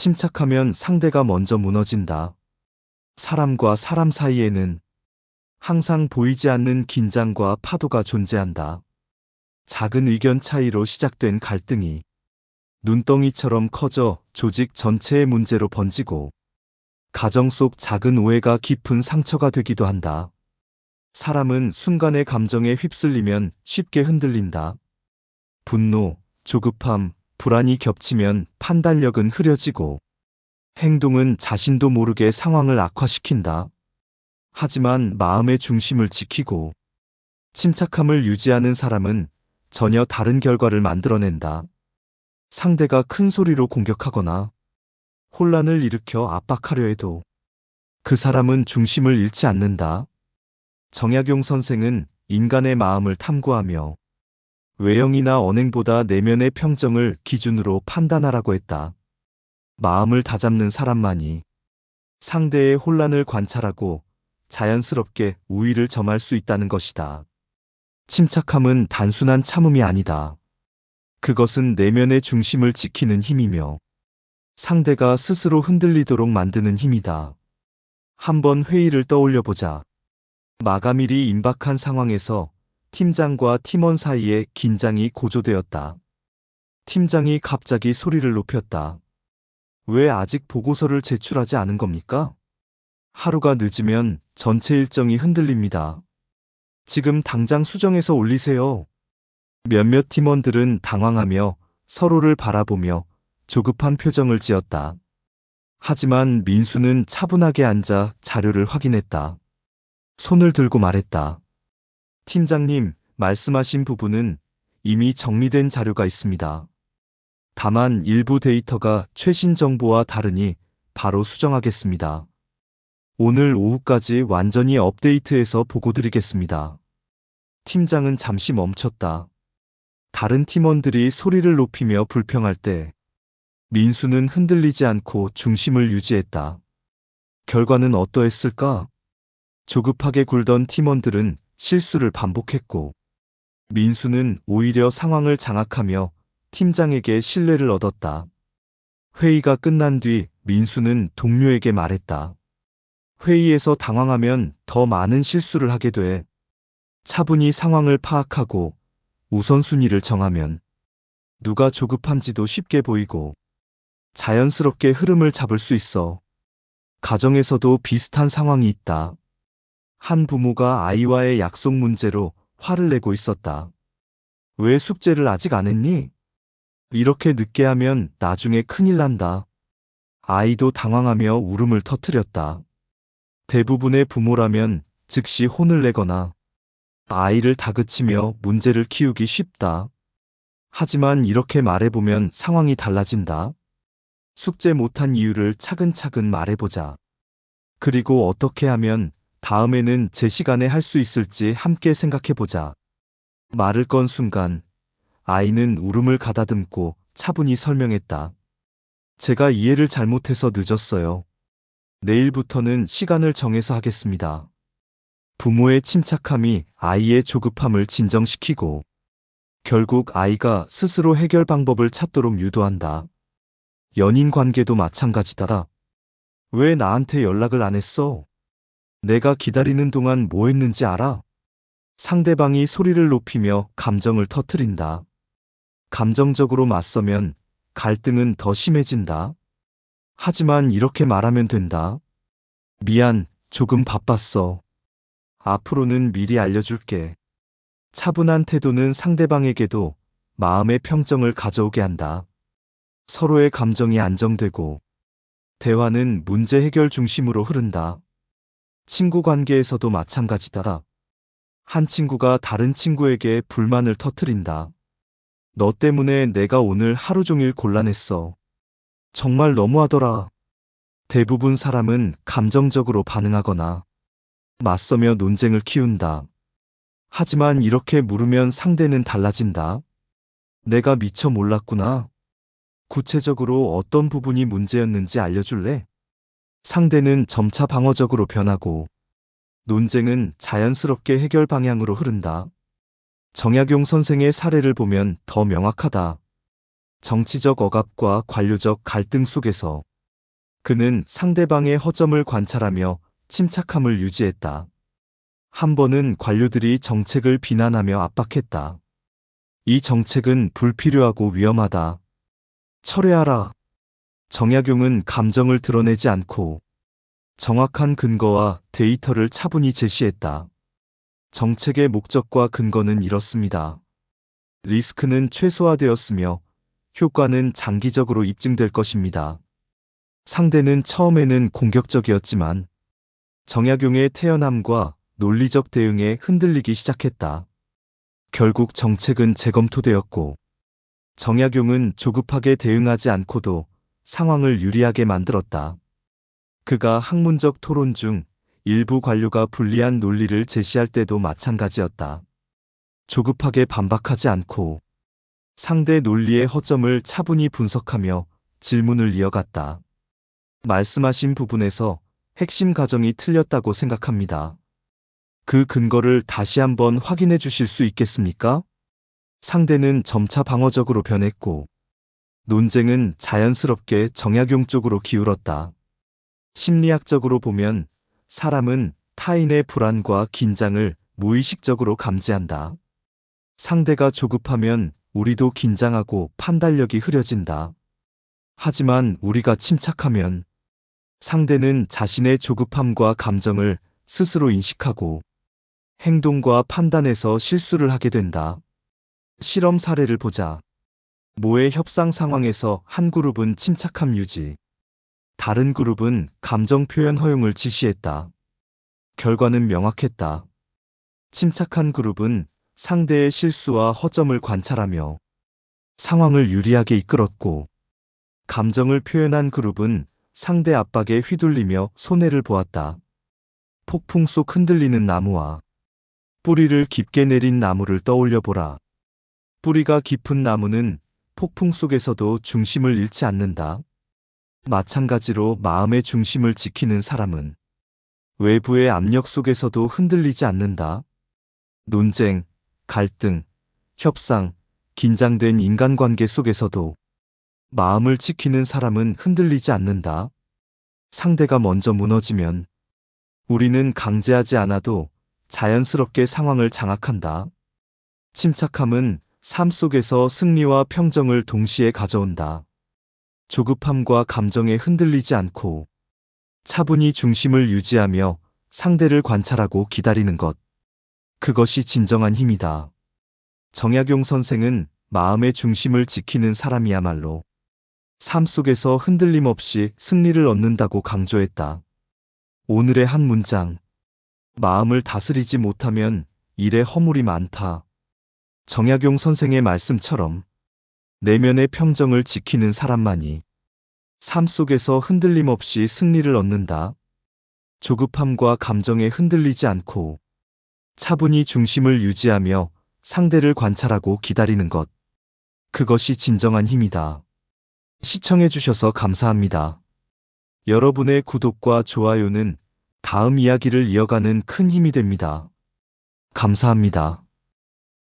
침착하면 상대가 먼저 무너진다. 사람과 사람 사이에는 항상 보이지 않는 긴장과 파도가 존재한다. 작은 의견 차이로 시작된 갈등이 눈덩이처럼 커져 조직 전체의 문제로 번지고 가정 속 작은 오해가 깊은 상처가 되기도 한다. 사람은 순간의 감정에 휩쓸리면 쉽게 흔들린다. 분노, 조급함, 불안이 겹치면 판단력은 흐려지고 행동은 자신도 모르게 상황을 악화시킨다. 하지만 마음의 중심을 지키고 침착함을 유지하는 사람은 전혀 다른 결과를 만들어낸다. 상대가 큰 소리로 공격하거나 혼란을 일으켜 압박하려 해도 그 사람은 중심을 잃지 않는다. 정약용 선생은 인간의 마음을 탐구하며 외형이나 언행보다 내면의 평정을 기준으로 판단하라고 했다. 마음을 다잡는 사람만이 상대의 혼란을 관찰하고 자연스럽게 우위를 점할 수 있다는 것이다. 침착함은 단순한 참음이 아니다. 그것은 내면의 중심을 지키는 힘이며 상대가 스스로 흔들리도록 만드는 힘이다. 한번 회의를 떠올려 보자. 마감일이 임박한 상황에서 팀장과 팀원 사이에 긴장이 고조되었다. 팀장이 갑자기 소리를 높였다. 왜 아직 보고서를 제출하지 않은 겁니까? 하루가 늦으면 전체 일정이 흔들립니다. 지금 당장 수정해서 올리세요. 몇몇 팀원들은 당황하며 서로를 바라보며 조급한 표정을 지었다. 하지만 민수는 차분하게 앉아 자료를 확인했다. 손을 들고 말했다. 팀장님, 말씀하신 부분은 이미 정리된 자료가 있습니다. 다만 일부 데이터가 최신 정보와 다르니 바로 수정하겠습니다. 오늘 오후까지 완전히 업데이트해서 보고드리겠습니다. 팀장은 잠시 멈췄다. 다른 팀원들이 소리를 높이며 불평할 때 민수는 흔들리지 않고 중심을 유지했다. 결과는 어떠했을까? 조급하게 굴던 팀원들은 실수를 반복했고 민수는 오히려 상황을 장악하며 팀장에게 신뢰를 얻었다. 회의가 끝난 뒤 민수는 동료에게 말했다. 회의에서 당황하면 더 많은 실수를 하게 돼. 차분히 상황을 파악하고 우선순위를 정하면 누가 조급한지도 쉽게 보이고 자연스럽게 흐름을 잡을 수 있어. 가정에서도 비슷한 상황이 있다. 한 부모가 아이와의 약속 문제로 화를 내고 있었다. 왜 숙제를 아직 안 했니? 이렇게 늦게 하면 나중에 큰일 난다. 아이도 당황하며 울음을 터뜨렸다. 대부분의 부모라면 즉시 혼을 내거나 아이를 다그치며 문제를 키우기 쉽다. 하지만 이렇게 말해보면 상황이 달라진다. 숙제 못한 이유를 차근차근 말해보자. 그리고 어떻게 하면 다음에는 제 시간에 할 수 있을지 함께 생각해보자. 말을 건 순간 아이는 울음을 가다듬고 차분히 설명했다. 제가 이해를 잘못해서 늦었어요. 내일부터는 시간을 정해서 하겠습니다. 부모의 침착함이 아이의 조급함을 진정시키고 결국 아이가 스스로 해결 방법을 찾도록 유도한다. 연인 관계도 마찬가지다. 왜 나한테 연락을 안 했어? 내가 기다리는 동안 뭐 했는지 알아? 상대방이 소리를 높이며 감정을 터뜨린다. 감정적으로 맞서면 갈등은 더 심해진다. 하지만 이렇게 말하면 된다. 미안, 조금 바빴어. 앞으로는 미리 알려줄게. 차분한 태도는 상대방에게도 마음의 평정을 가져오게 한다. 서로의 감정이 안정되고 대화는 문제 해결 중심으로 흐른다. 친구 관계에서도 마찬가지다. 한 친구가 다른 친구에게 불만을 터뜨린다. 너 때문에 내가 오늘 하루 종일 곤란했어. 정말 너무하더라. 대부분 사람은 감정적으로 반응하거나 맞서며 논쟁을 키운다. 하지만 이렇게 물으면 상대는 달라진다. 내가 미처 몰랐구나. 구체적으로 어떤 부분이 문제였는지 알려줄래? 상대는 점차 방어적으로 변하고 논쟁은 자연스럽게 해결 방향으로 흐른다. 정약용 선생의 사례를 보면 더 명확하다. 정치적 억압과 관료적 갈등 속에서 그는 상대방의 허점을 관찰하며 침착함을 유지했다. 한 번은 관료들이 정책을 비난하며 압박했다. 이 정책은 불필요하고 위험하다. 철회하라. 정약용은 감정을 드러내지 않고 정확한 근거와 데이터를 차분히 제시했다. 정책의 목적과 근거는 이렇습니다. 리스크는 최소화되었으며 효과는 장기적으로 입증될 것입니다. 상대는 처음에는 공격적이었지만 정약용의 태연함과 논리적 대응에 흔들리기 시작했다. 결국 정책은 재검토되었고 정약용은 조급하게 대응하지 않고도 상황을 유리하게 만들었다. 그가 학문적 토론 중 일부 관료가 불리한 논리를 제시할 때도 마찬가지였다. 조급하게 반박하지 않고 상대 논리의 허점을 차분히 분석하며 질문을 이어갔다. 말씀하신 부분에서 핵심 가정이 틀렸다고 생각합니다. 그 근거를 다시 한번 확인해 주실 수 있겠습니까? 상대는 점차 방어적으로 변했고 논쟁은 자연스럽게 정약용 쪽으로 기울었다. 심리학적으로 보면 사람은 타인의 불안과 긴장을 무의식적으로 감지한다. 상대가 조급하면 우리도 긴장하고 판단력이 흐려진다. 하지만 우리가 침착하면 상대는 자신의 조급함과 감정을 스스로 인식하고 행동과 판단에서 실수를 하게 된다. 실험 사례를 보자. 모의 협상 상황에서 한 그룹은 침착함 유지, 다른 그룹은 감정 표현 허용을 지시했다. 결과는 명확했다. 침착한 그룹은 상대의 실수와 허점을 관찰하며 상황을 유리하게 이끌었고, 감정을 표현한 그룹은 상대 압박에 휘둘리며 손해를 보았다. 폭풍 속 흔들리는 나무와 뿌리를 깊게 내린 나무를 떠올려 보라. 뿌리가 깊은 나무는 폭풍 속에서도 중심을 잃지 않는다. 마찬가지로 마음의 중심을 지키는 사람은 외부의 압력 속에서도 흔들리지 않는다. 논쟁, 갈등, 협상, 긴장된 인간관계 속에서도 마음을 지키는 사람은 흔들리지 않는다. 상대가 먼저 무너지면 우리는 강제하지 않아도 자연스럽게 상황을 장악한다. 침착함은 삶 속에서 승리와 평정을 동시에 가져온다. 조급함과 감정에 흔들리지 않고 차분히 중심을 유지하며 상대를 관찰하고 기다리는 것. 그것이 진정한 힘이다. 정약용 선생은 마음의 중심을 지키는 사람이야말로 삶 속에서 흔들림 없이 승리를 얻는다고 강조했다. 오늘의 한 문장. 마음을 다스리지 못하면 일에 허물이 많다. 정약용 선생의 말씀처럼 내면의 평정을 지키는 사람만이 삶 속에서 흔들림 없이 승리를 얻는다. 조급함과 감정에 흔들리지 않고 차분히 중심을 유지하며 상대를 관찰하고 기다리는 것. 그것이 진정한 힘이다. 시청해주셔서 감사합니다. 여러분의 구독과 좋아요는 다음 이야기를 이어가는 큰 힘이 됩니다. 감사합니다.